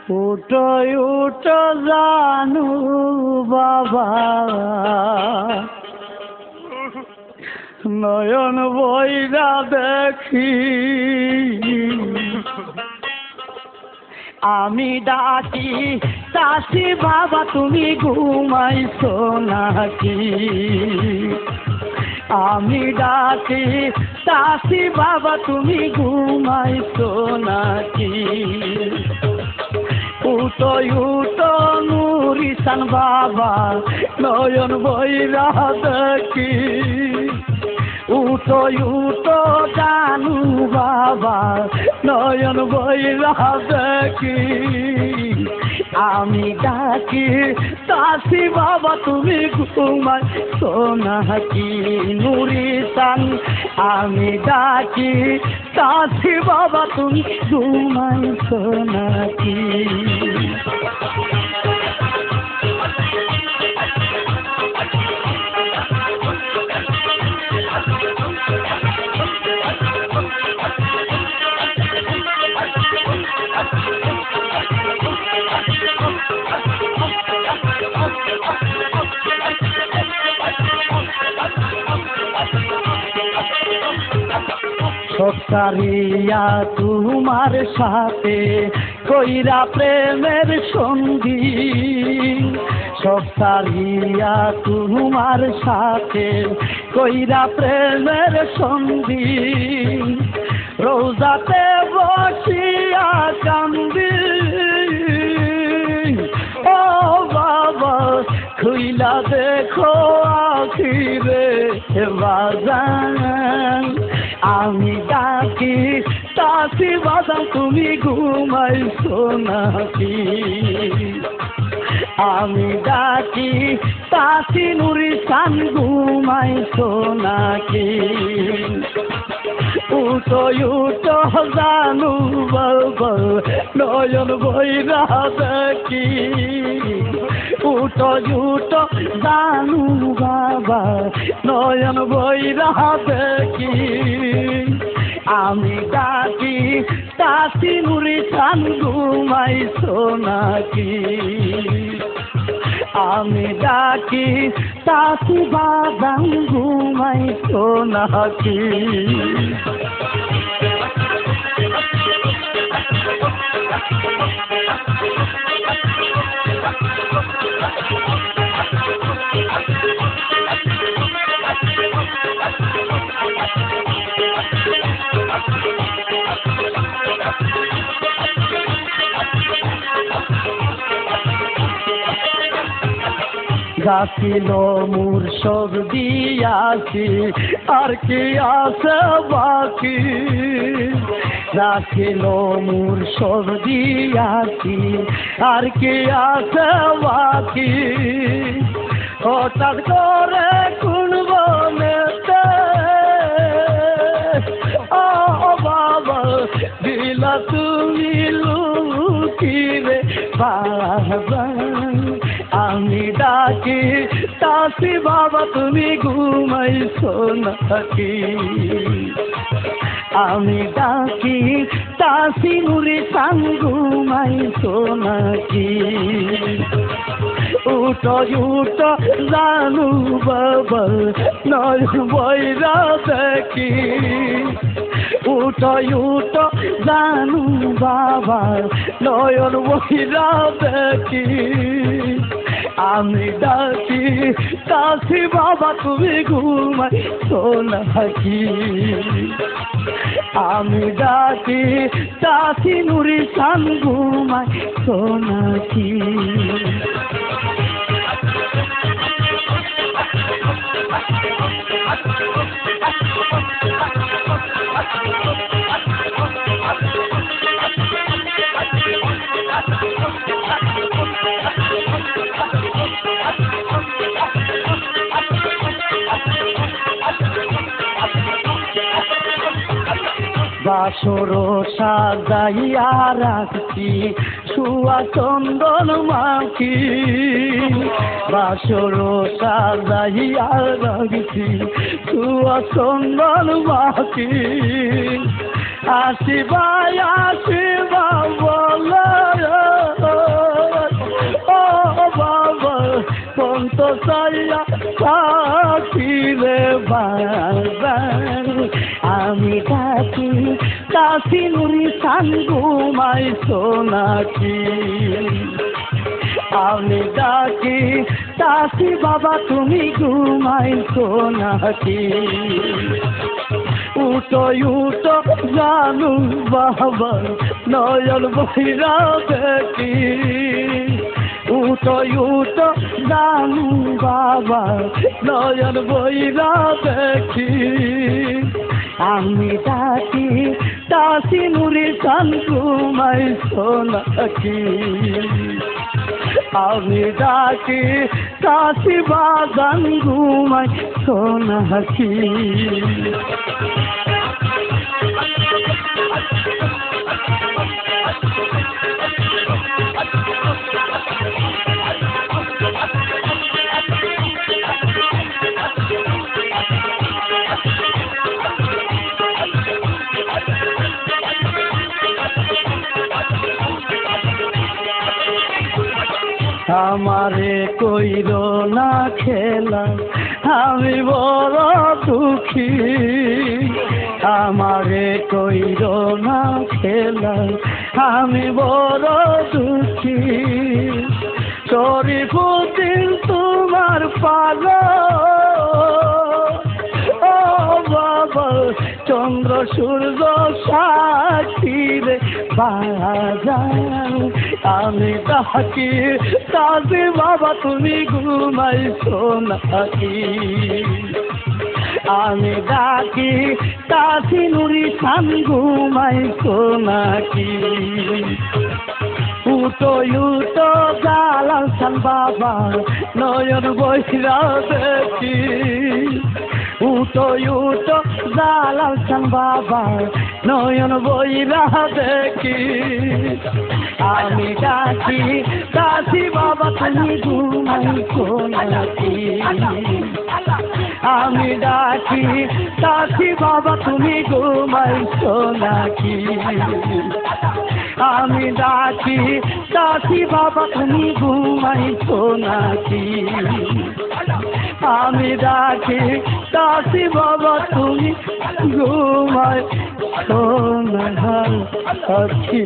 উঠো উঠো জানু বাবা, নয়ন বইরা দেখি আমি ডাকি চাষি বাবা তুমি ঘুমাইছো নাকি। আমি ডাকি চাষি বাবা তুমি ঘুমাইছো নাকি। উঠো উঠো নুরিসান বাবা, নয়ন বইরা দেখি। উঠো উঠো জানু বাবা, নয়ন বইরা দেখি আমি ডাকি চাষি বাবা তুমি ঘুমাইছো নাকি। নুরিসান আমি ডাকি চাষি বাবা তুমি ঘুমাইছো নাকি। সকারিয়া তোমার সাথে কইরা প্রেমের সঙ্গী। সকারিয়া তোমার সাথে কইরা প্রেমের সঙ্গী। রোজাতে বসিয়া কান্দি ও বাবা, খুইলা দেখো আখিরে বাজান। আমি ডাকি চাষি বাবা তুমি ঘুমাইছো নাকি। আমি ডাকি চাষি নুরিসান ঘুমাইছো নাকি। উঠো উঠো জানু বাবা, নয়ন বইরা দেখি। উঠো উঠো জানু বাবা, নয়ন বইরা দেখি আমি ডাকি চাষি নুরিসান ঘুমাইছো নাকি। আমি ডাকি চাষি বাবা ঘুমাইছো নাকি। যাছিল মুর্শদ দিয়াছি আর কি আছে বাকি। যাছিল মুর্শদ দিয়াছি আর কি আছে বাকি। হঠাৎ করে কোন বনেতে ও বাবা দিলা তুমি লুকিরে বাবা। আমি ডাকি চাষি বাবা তুমি ঘুমাইছো নাকি। আমি ডাকি চাষি নুরিসান ঘুমাইছো নাকি। উঠো উঠো জানু বাবা, নয়ন বইরা দেখি। উঠো উঠো জানু বাবা, নয়ন বইরা দেখি আমি ডাকি চাষি বাবা তুমি ঘুমাইছো নাকি। আমি ডাকি চাষি নুরিসান ঘুমাইছো নাকি। বাসর সাজাইয়া রাখছি সুয়া চন্দন মাখি। বাসর সাজাইয়া রাখছি সুয়া চন্দন মাখি। আসিবা আসিবা বলে বসাইয়া সাথী রে বাজান আমি ডাকি কাশি নুরি সান ঘুমাইছো নাকি আমি ডাকি কাশি বাবা তুমি ঘুমাইছো নাকি উঠো উঠো জানু বাবা নয়ন বহিরা দেখি উঠো উঠো জানু বাবা নয়ন বহিরা দেখি আমি ডাকি কাশি নুরি সান ঘুমাইছো নাকি আমি ডাকি কাশি বাগান ঘুমাইছো নাকি আমারে কইরো না খেলা আমি বড় দুঃখী আমারে কইরো না খেলা আমি বড় দুঃখী শরীফুদ্দিন তোমার পাগল ও বাবা চন্দ্র সূর্য সাক্ষী রে বাজান আমি ডাকি কাশি বাবা তুমি ঘুমাইছো নাকি আমি ডাকি কাশি নুরি সান ঘুমাইছো নাকি উঠো উঠো জালাল সান বাবা নয়ন বহিরা দেখি উঠো উঠো জালাল সান বাবা নয়ন বহিরা দেখি আমি ডাকি কাশি বাবা তুমি ঘুমাইছো নাকি আমি ডাকি কাশি বাবা তুমি ঘুমাইছো নাকি আমি ডাকি কাশি বাবা তুমি ঘুমাইছো নাকি আমি ডাকি কাশি বাবা তুমি ঘুমাইছো নাকি